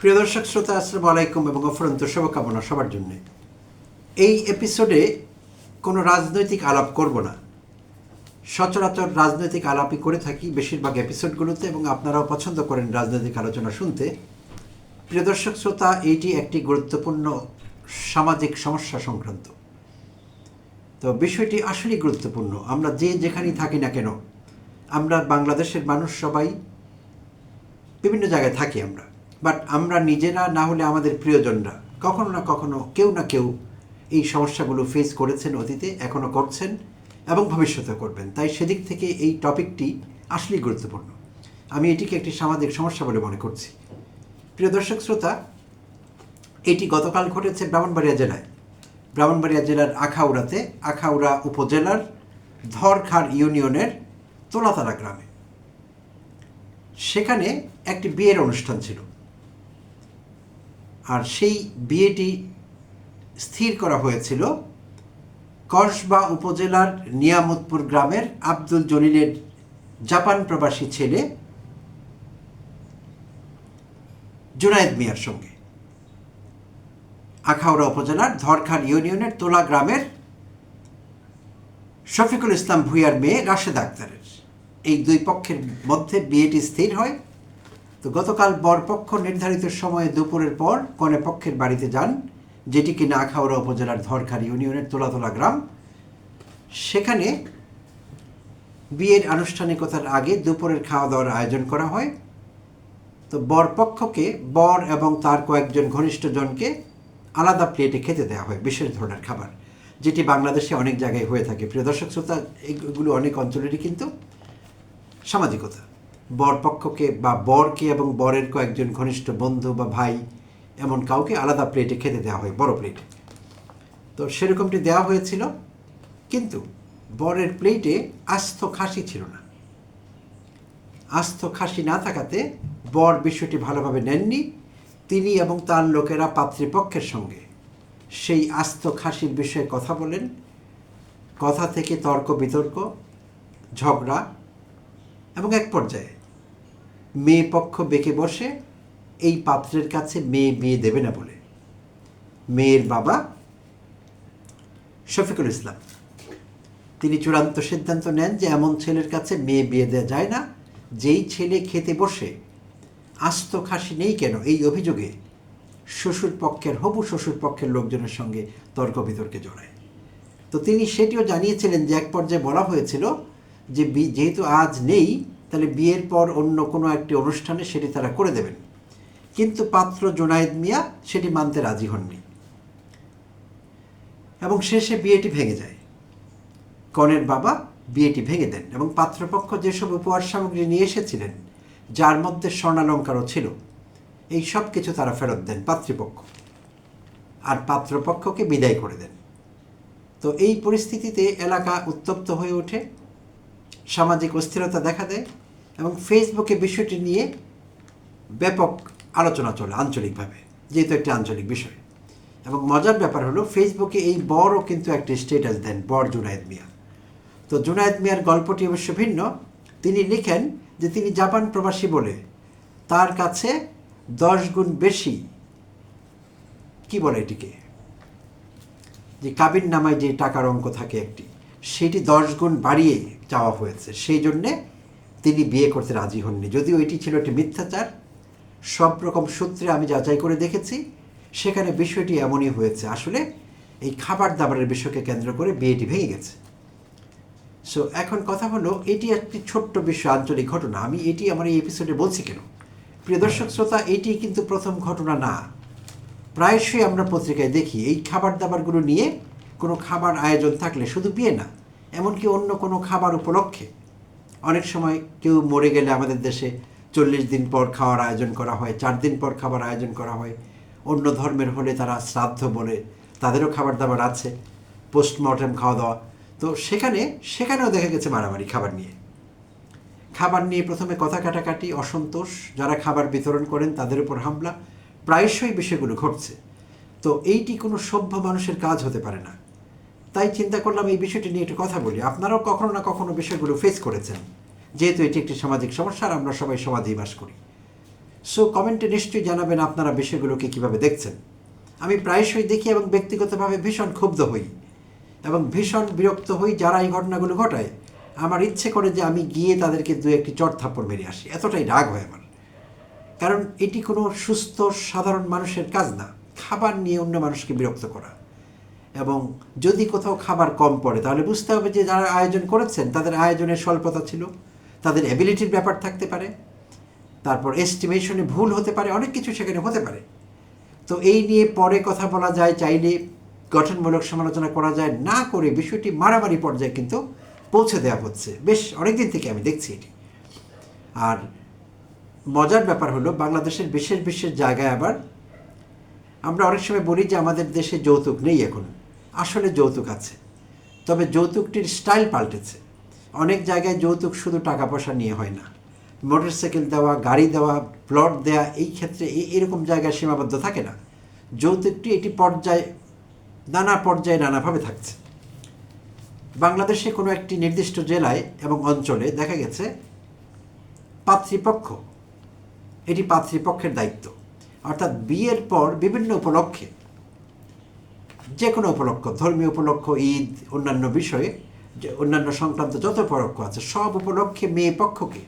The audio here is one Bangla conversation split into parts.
প্রিয় দর্শক শ্রোতা, আসসালামু আলাইকুম এবং অফুরন্ত শুভকামনা সবার জন্য। এই এপিসোডে কোনো রাজনৈতিক আলাপ করব না। সচরাচর রাজনৈতিক আলাপই করে থাকি বেশিরভাগ এপিসোডগুলোতে, এবং আপনারাও পছন্দ করেন রাজনৈতিক আলোচনা শুনতে। প্রিয় দর্শক শ্রোতা, এইটি একটি গুরুত্বপূর্ণ সামাজিক সমস্যা সংক্রান্ত। তো বিষয়টি আসলেই গুরুত্বপূর্ণ। আমরা যেখানেই থাকি না কেন, আমরা বাংলাদেশের মানুষ সবাই বিভিন্ন জায়গায় থাকি আমরা, বাট আমরা নিজেরা না হলে আমাদের প্রিয়জনরা কখনো না কখনো কেউ না কেউ এই সমস্যাগুলো ফেস করেছেন অতীতে, এখনও করছেন এবং ভবিষ্যতে করবেন। তাই সেদিক থেকে এই টপিকটি আসলেই গুরুত্বপূর্ণ। আমি এটিকে একটি সামাজিক সমস্যা বলে মনে করছি। প্রিয় দর্শক শ্রোতা, এটি গতকাল ঘটেছে ব্রাহ্মণবাড়িয়া জেলায়। ব্রাহ্মণবাড়িয়া জেলার আখাউড়া উপজেলার ধরখার ইউনিয়নের তোলাতলা গ্রামে। সেখানে একটি বিয়ের অনুষ্ঠান ছিল, আর সেই বিয়েটি স্থির করা হয়েছিল কসবা উপজেলার নিয়ামতপুর গ্রামের আব্দুল জলিলের জাপান প্রবাসী ছেলে জুনায়েদ মিয়ার সঙ্গে। আখাউড়া উপজেলার ধরখার ইউনিয়নের তোলা গ্রামের শফিকুল ইসলাম ভূঁইয়ার মেয়ে রাশেদা আক্তারের। এই দুই পক্ষের মধ্যে বিয়েটি স্থির হয়। তো গতকাল বরপক্ষ নির্ধারিত সময়ে দুপুরের পর কনে পক্ষের বাড়িতে যান, যেটি কিনা আখাউড়া উপজেলার ধরখার ইউনিয়নের তোলা গ্রাম। সেখানে বিয়ের আনুষ্ঠানিকতার আগে দুপুরের খাওয়া দাওয়ার আয়োজন করা হয়। তো বরপক্ষকে বর এবং তার কয়েকজন ঘনিষ্ঠজনকে আলাদা প্লেটে খেতে দেওয়া হয় বিশেষ ধরনের খাবার, যেটি বাংলাদেশে অনেক জায়গায় হয়ে থাকে। প্রিয় দর্শক শ্রোতা, এগুলো অনেক অঞ্চলেরই কিন্তু সামাজিকতা। বরপক্ষকে বা বরকে এবং বরের কয়েকজন ঘনিষ্ঠ বন্ধু বা ভাই এমন কাউকে আলাদা প্লেটে খেতে দেওয়া হয়, বড় প্লেটে। তো সেরকমটি দেওয়া হয়েছিল, কিন্তু বরের প্লেটে আস্ত খাসি ছিল না। আস্ত খাসি না থাকাতে বর বিষয়টি ভালোভাবে নেননি। তিনি এবং তার লোকেরা পাত্রীপক্ষের সঙ্গে সেই আস্ত খাসির বিষয়ে কথা বলেন। কথা থেকে তর্ক বিতর্ক, ঝগড়া, এবং এক পর্যায়ে মেয়ে পক্ষ বেঁকে বসে এই পাত্রের কাছে মেয়ে বিয়ে দেবে না বলে। মেয়ের বাবা শফিকুল ইসলাম তিনি চূড়ান্ত সিদ্ধান্ত নেন যে এমন ছেলের কাছে মেয়ে বিয়ে দেওয়া যায় না, যেই ছেলে খেতে বসে আস্ত খাসি নেই কেন এই অভিযোগে হবু শ্বশুর পক্ষের লোকজনের সঙ্গে তর্ক বিতর্কে জড়ায়। তো তিনি সেটিও জানিয়েছিলেন যে এক পর্যায়ে বলা হয়েছিল যে যেহেতু আজ নেই, তাহলে বিয়ের পর অন্য কোনো একটি অনুষ্ঠানে সেটি তারা করে দেবেন। কিন্তু পাত্র জুনায়েদ মিয়া সেটি মানতে রাজি হননি, এবং শেষে বিয়েটি ভেঙে যায়। কনের বাবা বিয়েটি ভেঙে দেন এবং পাত্রপক্ষ যেসব উপহার সামগ্রী নিয়ে এসেছিলেন, যার মধ্যে স্বর্ণালঙ্কারও ছিল, এই সব কিছু তারা ফেরত দেন পাত্রীপক্ষ, আর পাত্রপক্ষকে বিদায় করে দেন। তো এই পরিস্থিতিতে এলাকা উত্তপ্ত হয়ে ওঠে, সামাজিক অস্থিরতা দেখা দেয়, এবং ফেসবুকে বিষয়টি নিয়ে ব্যাপক আলোচনা চলে আঞ্চলিকভাবে, যেহেতু একটি আঞ্চলিক বিষয়। এবং মজার ব্যাপার হলো, ফেসবুকে এই বরও কিন্তু একটি স্ট্যাটাস দেন, বর জুনায়েদ মিয়া। তো জুনায়েদ মিয়ার গল্পটি অবশ্য ভিন্ন। তিনি লিখেন যে তিনি জাপান প্রবাসী বলে তার কাছে 10 গুণ বেশি, কি বলে এটিকে, যে কাবিন নামায় যে টাকার অঙ্ক থাকে একটি, সেটি 10 গুণ বাড়িয়ে চাওয়া হয়েছে। সেই জন্যে তিনি বিয়ে করতে রাজি হননি, যদিও এটি ছিল একটি মিথ্যাচার। সব রকম সূত্রে আমি যাচাই করে দেখেছি, সেখানে বিষয়টি এমনই হয়েছে। আসলে এই খাবার দাবারের বিষয়কে কেন্দ্র করে বিয়েটি ভেঙে গেছে। সো এখন কথা হলো, এটি একটি ছোট্ট বিষয়, আঞ্চলিক ঘটনা। আমি এটি আমার এই এপিসোডে বলছি কেন? প্রিয় দর্শক শ্রোতা, এটি কিন্তু প্রথম ঘটনা না। প্রায়শই আমরা পত্রিকায় দেখি এই খাবার দাবারগুলো নিয়ে কোনো খাবার আয়োজন থাকলে, শুধু বিয়ে না, এমনকি অন্য কোনো খাবার উপলক্ষে অনেক সময় কেউ মরে গেলে আমাদের দেশে 40 দিন পর খাওয়ার আয়োজন করা হয়, 4 দিন পর খাবার আয়োজন করা হয়। অন্য ধর্মের হলে তারা শ্রাদ্ধ বলে, তাদেরও খাবার দাবার আছে, পোস্টমর্টেম খাওয়া দাওয়া। তো সেখানেও দেখা গেছে মারামারি খাবার নিয়ে প্রথমে কথা কাটাকাটি, অসন্তোষ, যারা খাবার বিতরণ করেন তাদের উপর হামলা, প্রায়শই বিষয়গুলো ঘটছে। তো এইটি কোনো সভ্য মানুষের কাজ হতে পারে না। তাই চিন্তা করলাম এই বিষয়টি নিয়ে একটু কথা বলি। আপনারাও কখনো না কখনো বিষয়গুলো ফেস করেছেন, যেহেতু এটি একটি সামাজিক সমস্যা, আর আমরা সবাই সমাজেই বাস করি। সো কমেন্টে নিশ্চয়ই জানাবেন আপনারা বিষয়গুলোকে কীভাবে দেখছেন। আমি প্রায়শই দেখি এবং ব্যক্তিগতভাবে ভীষণ ক্ষুব্ধ হই এবং ভীষণ বিরক্ত হই যারা এই ঘটনাগুলো ঘটায়। আমার ইচ্ছে করে যে আমি গিয়ে তাদেরকে দু একটি চড় থাপ্পড় মেরে আসি, এতটাই রাগ হয় আমার। কারণ এটি কোনো সুস্থ সাধারণ মানুষের কাজ না, খাবার নিয়ে অন্য মানুষকে বিরক্ত করা। এবং যদি কোথাও খাবার কম পড়ে তাহলে বুঝতে হবে যে যারা আয়োজন করেছেন তাদের আয়োজনের স্বল্পতা ছিল, তাদের অ্যাবিলিটির ব্যাপার থাকতে পারে, তারপর এস্টিমেশনে ভুল হতে পারে, অনেক কিছু সেখানে হতে পারে। তো এই নিয়ে পরে কথা বলা যায়, চাইলে গঠনমূলক সমালোচনা করা যায়, না করে বিষয়টি মারামারি পর্যায়ে কিন্তু পৌঁছে দেওয়া হচ্ছে বেশ অনেকদিন থেকে আমি দেখছি এটি। আর মজার ব্যাপার হলো বাংলাদেশের বিশেষ বিশেষ জায়গায় আবার আমরা অনেক সময় বলি যে আমাদের দেশে যৌতুক নেই এখন, আসলে যৌতুক আছে, তবে যৌতুকটির স্টাইল পাল্টেছে। অনেক জায়গায় যৌতুক শুধু টাকা পয়সা নিয়ে হয় না, মোটরসাইকেল দেওয়া, গাড়ি দেওয়া, প্লট দেওয়া, এই ক্ষেত্রে এরকম জায়গায় সীমাবদ্ধ থাকে না। যৌতুকটি এটি নানা পর্যায়ে নানাভাবে থাকছে। বাংলাদেশে কোনো একটি নির্দিষ্ট জেলায় এবং অঞ্চলে দেখা গেছে পাত্রীপক্ষ, এটি পাত্রীপক্ষের দায়িত্ব, অর্থাৎ বিয়ের পর বিভিন্ন উপলক্ষে, যে কোনো উপলক্ষ, ধর্মীয় উপলক্ষ, ঈদ, অন্যান্য বিষয়ে, অন্যান্য সংক্রান্ত যত উপলক্ষ আছে সব উপলক্ষে মেয়ে পক্ষকে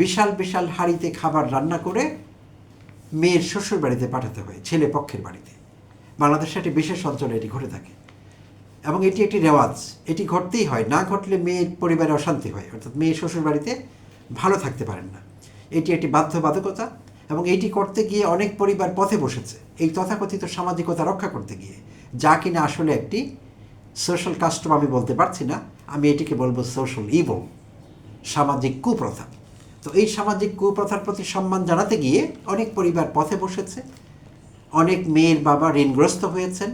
বিশাল বিশাল হাঁড়িতে খাবার রান্না করে মেয়ের শ্বশুর বাড়িতে পাঠাতে হয়, ছেলে পক্ষের বাড়িতে। বাংলাদেশে একটি বিশেষ অঞ্চলে এটি ঘটে থাকে এবং এটি একটি রেওয়াজ, এটি ঘটতেই হয়, না ঘটলে মেয়ের পরিবারে অশান্তি হয়, অর্থাৎ মেয়ে শ্বশুর বাড়িতে ভালো থাকতে পারেন না। এটি একটি বাধ্যবাধকতা এবং এইটি করতে গিয়ে অনেক পরিবার পথে বসেছে এই তথাকথিত সামাজিকতা রক্ষা করতে গিয়ে, যা কিনা আসলে একটি সোশ্যাল কাস্টম আমি বলতে পারছি না, আমি এটিকে বলবো সোশ্যাল ইভল, সামাজিক কুপ্রথা। তো এই সামাজিক কুপ্রথার প্রতি সম্মান জানাতে গিয়ে অনেক পরিবার পথে বসেছে, অনেক মেয়ের বাবা ঋণগ্রস্ত হয়েছেন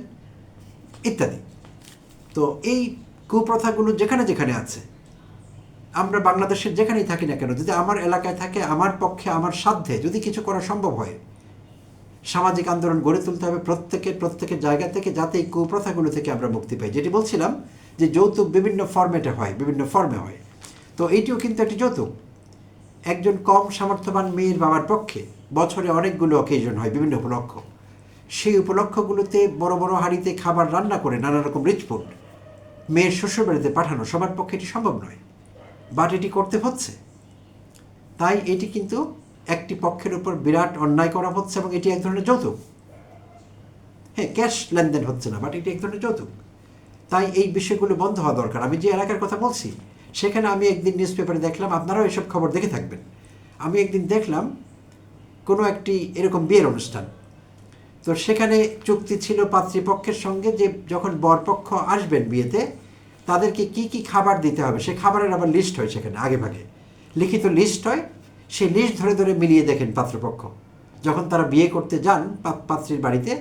ইত্যাদি। তো এই কুপ্রথাগুলো যেখানে যেখানে আছে, আমরা বাংলাদেশের যেখানেই থাকি না কেন, যদি আমার এলাকায় থাকে, আমার পক্ষে আমার সাধ্যে যদি কিছু করা সম্ভব হয়, সামাজিক আন্দোলন গড়ে তুলতে হবে প্রত্যেকের জায়গা থেকে, যাতে এই কুপ্রথাগুলো থেকে আমরা মুক্তি পাই। যেটি বলছিলাম যে যৌতুক বিভিন্ন ফরম্যাটে হয়, বিভিন্ন ফর্মে হয়, তো এইটিও কিন্তু একটি যৌতুক। একজন কম সামর্থ্যবান মেয়ের বাবার পক্ষে বছরে অনেকগুলো অকেশন হয়, বিভিন্ন উপলক্ষ, সেই উপলক্ষগুলোতে বড় বড় হাঁড়িতে খাবার রান্না করে নানা রকম রিচ ফুড মেয়ের শ্বশুরবাড়িতে পাঠানো সবার পক্ষে এটি সম্ভব নয়, বাট এটি করতে হচ্ছে। তাই এটি কিন্তু একটি পক্ষের উপর বিরাট অন্যায় করা হচ্ছে এবং এটি এক ধরনের যৌতুক। হ্যাঁ, ক্যাশ লেনদেন হচ্ছে না, বাট এটি এক ধরনের যৌতুক। তাই এই বিষয়গুলো বন্ধ হওয়া দরকার। আমি যে এলাকার কথা বলছি সেখানে আমি একদিন নিউজ পেপারে দেখলাম, আপনারাও এসব খবর দেখে থাকবেন, আমি একদিন দেখলাম কোনো একটি এরকম বিয়ের অনুষ্ঠান, তো সেখানে চুক্তি ছিল পাত্রীপক্ষের সঙ্গে যে যখন বরপক্ষ আসবেন বিয়েতে তাদেরকে কি কি খাবার দিতে হবে, সে খাবারের আবার লিস্ট হয়, সেখানে আগে ভাগে লিখিত লিস্ট হয়, সেই লিস্ট ধরে ধরে মিলিয়ে দেখেন পাত্রপক্ষ যখন তারা বিয়ে করতে যান পাত্রীর বাড়িতে,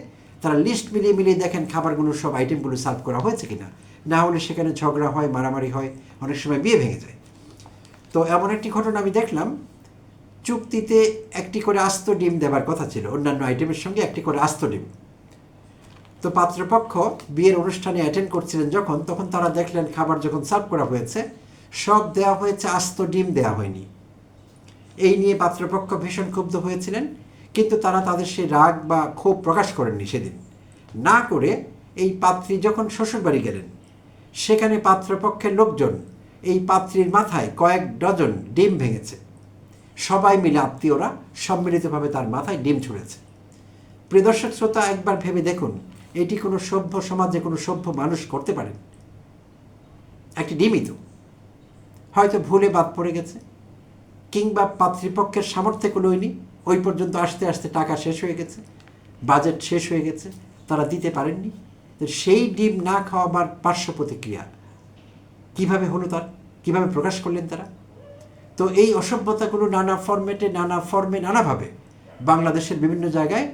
তারা লিস্ট মিলিয়ে মিলিয়ে দেখেন খাবারগুলো সব আইটেমগুলো সার্ভ করা হয়েছে কিনা, না হলে সেখানে ঝগড়া হয়, মারামারি হয়, অনেক সময় বিয়ে ভেঙে যায়। তো এমন একটি ঘটনা আমি দেখলাম, চুক্তিতে একটি করে আস্ত ডিম দেওয়ার কথা ছিল, অন্যান্য আইটেমের সঙ্গে একটি করে আস্ত ডিম। তো পাত্রপক্ষ বিয়ের অনুষ্ঠানে অ্যাটেন্ড করছিলেন তখন তারা দেখলেন খাবার যখন সার্ভ করা হয়েছে সব দেওয়া হয়েছে, আস্ত ডিম দেওয়া হয়নি। এই নিয়ে পাত্রপক্ষ ভীষণ ক্ষুব্ধ হয়েছিলেন, কিন্তু তারা তাদের সেই রাগ বা ক্ষোভ প্রকাশ করেননি সেদিন। না করে এই পাত্রী যখন শ্বশুরবাড়ি গেলেন সেখানে পাত্রপক্ষের লোকজন এই পাত্রীর মাথায় কয়েক ডজন ডিম ভেঙেছে, সবাই মিলে আত্মীয়রা সম্মিলিতভাবে তার মাথায় ডিম ছুঁড়েছে। প্রিয় দর্শক শ্রোতা, একবার ভেবে দেখুন, এটি কোনো সভ্য সমাজে কোনো সভ্য মানুষ করতে পারেন? একটি ডিমই তো, হয়তো ভুলে বাদ পড়ে গেছে, কিংবা পাত্রীপক্ষের সামর্থ্য কুলোয়নি, ওই পর্যন্ত আসতে আসতে টাকা শেষ হয়ে গেছে, বাজেট শেষ হয়ে গেছে, তারা দিতে পারেননি। সেই ডিম না খাওয়াবার পার্শ্ব প্রতিক্রিয়া কীভাবে হলো, কীভাবে প্রকাশ করলেন তারা? তো এই অসভ্যতাগুলো নানা ফরম্যাটে, নানা ফর্মে, নানাভাবে বাংলাদেশের বিভিন্ন জায়গায়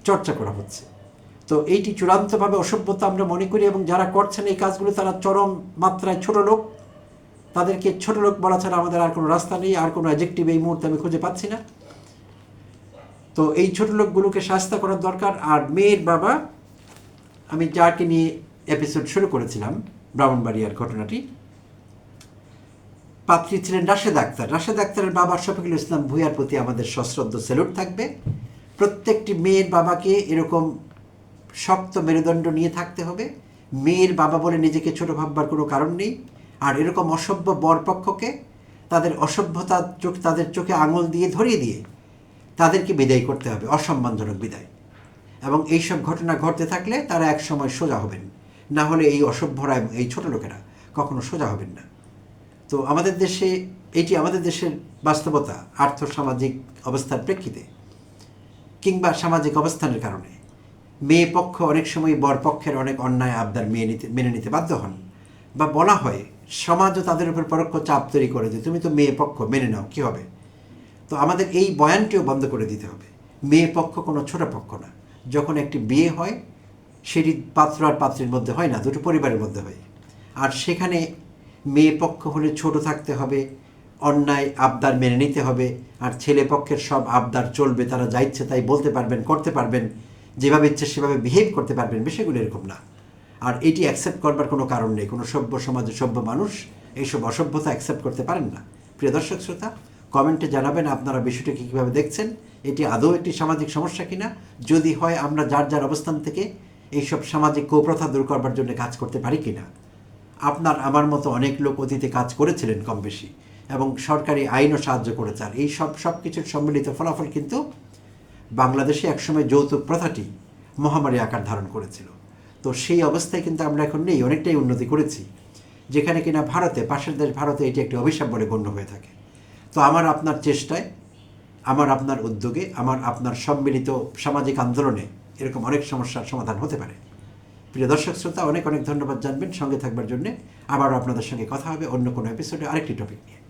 চর্চা করা হচ্ছে। তো এইটি চূড়ান্তভাবে অসভ্যতা আমরা মনে করি, এবং যারা করছেন এই কাজগুলো তারা চরম মাত্রায় ছোট লোক, তাদেরকে ছোট লোক বলা ছাড়া আমাদের আর কোনো রাস্তা নেই, আর কোনো অ্যাডজেক্টিভ এই মুহূর্তে আমি খুঁজে পাচ্ছি না। তো এই ছোট লোকগুলোকে শাস্তি করার দরকার। আর মেয়ের বাবা, আমি যাকে নিয়ে এপিসোড শুরু করেছিলাম ব্রাহ্মণবাড়িয়ার ঘটনাটি, পাত্রী ছিলেন রাশেদ আক্তার। রাশেদ আক্তারের বাবা শফিকুল ইসলাম ভূঁইয়ার প্রতি আমাদের সশ্রদ্ধ স্যালুট থাকবে। প্রত্যেকটি মেয়ের বাবাকে এরকম শক্ত মেরুদণ্ড নিয়ে থাকতে হবে। মেয়ের বাবা বলে নিজেকে ছোট ভাববার কোনো কারণ নেই। আর এরকম অসভ্য বরপক্ষকে তাদের অসভ্যতা তাদের চোখে আঙুল দিয়ে ধরিয়ে দিয়ে তাদেরকে বিদায় করতে হবে, অসম্মানজনক বিদায়। এবং এইসব ঘটনা ঘটতে থাকলে তারা এক সময় সোজা হবেন, না হলে এই অসভ্যরা এই ছোট লোকেরা কখনো সোজা হবেন না। তো আমাদের দেশে এটি আমাদের দেশের বাস্তবতা, আর্থসামাজিক অবস্থার প্রেক্ষিতে কিংবা সামাজিক অবস্থানের কারণে মেয়ে পক্ষ অনেক সময় বর পক্ষের অনেক অন্যায় আবদার মেনে নিতে বাধ্য হন, বা বলা হয় সমাজও তাদের উপর পরোক্ষ চাপ তৈরি করে যে তুমি তো মেয়ে পক্ষ, মেনে নাও, কী হবে। তো আমাদের এই বয়ানটিও বন্ধ করে দিতে হবে। মেয়ে পক্ষ কোনো ছোট পক্ষ না। যখন একটি বিয়ে হয় সেটি পাত্র আর পাত্রীর মধ্যে হয় না, দুটো পরিবারের মধ্যে হয়। আর সেখানে মেয়ে পক্ষ হলে ছোট থাকতে হবে, অন্যায় আবদার মেনে নিতে হবে, আর ছেলে পক্ষের সব আবদার চলবে, তারা যা ইচ্ছে তাই বলতে পারবেন, করতে পারবেন, যেভাবে ইচ্ছে সেভাবে বিহেভ করতে পারবেন, বিষয়গুলো এরকম না। আর এটি অ্যাকসেপ্ট করবার কোনো কারণ নেই। কোনো সভ্য সমাজে সভ্য মানুষ এইসব অসভ্যতা অ্যাকসেপ্ট করতে পারেন না। প্রিয় দর্শক শ্রোতা, কমেন্টে জানাবেন আপনারা বিষয়টাকে কীভাবে দেখছেন, এটি আদৌ একটি সামাজিক সমস্যা কিনা। যদি হয় আমরা যার যার অবস্থান থেকে এইসব সামাজিক কুপ্রথা দূর করবার জন্য কাজ করতে পারি কিনা। আপনার আমার মতো অনেক লোক অতীতে কাজ করেছিলেন কম বেশি, এবং সরকারি আইনও সাহায্য করেছে। আর এই সব কিছুর সম্মিলিত ফলাফল কিন্তু বাংলাদেশে একসময় যৌতুক প্রথাটি মহামারী আকার ধারণ করেছিল। তো সেই অবস্থায় কিন্তু আমরা এখন নেই, অনেকটাই উন্নতি করেছি, যেখানে কিনা ভারতে, পাশের দেশ ভারতে এটি একটি অভিশাপ বলে গণ্য হয়ে থাকে। তো আমার আপনার চেষ্টায়, আমার আপনার উদ্যোগে, আমার আপনার সম্মিলিত সামাজিক আন্দোলনে এরকম অনেক সমস্যার সমাধান হতে পারে। প্রিয় দর্শক শ্রোতা, অনেক অনেক ধন্যবাদ জানবেন সঙ্গে থাকবার জন্যে। আবারও আপনাদের সঙ্গে কথা হবে অন্য কোনো এপিসোডে আরেকটি টপিক নিয়ে।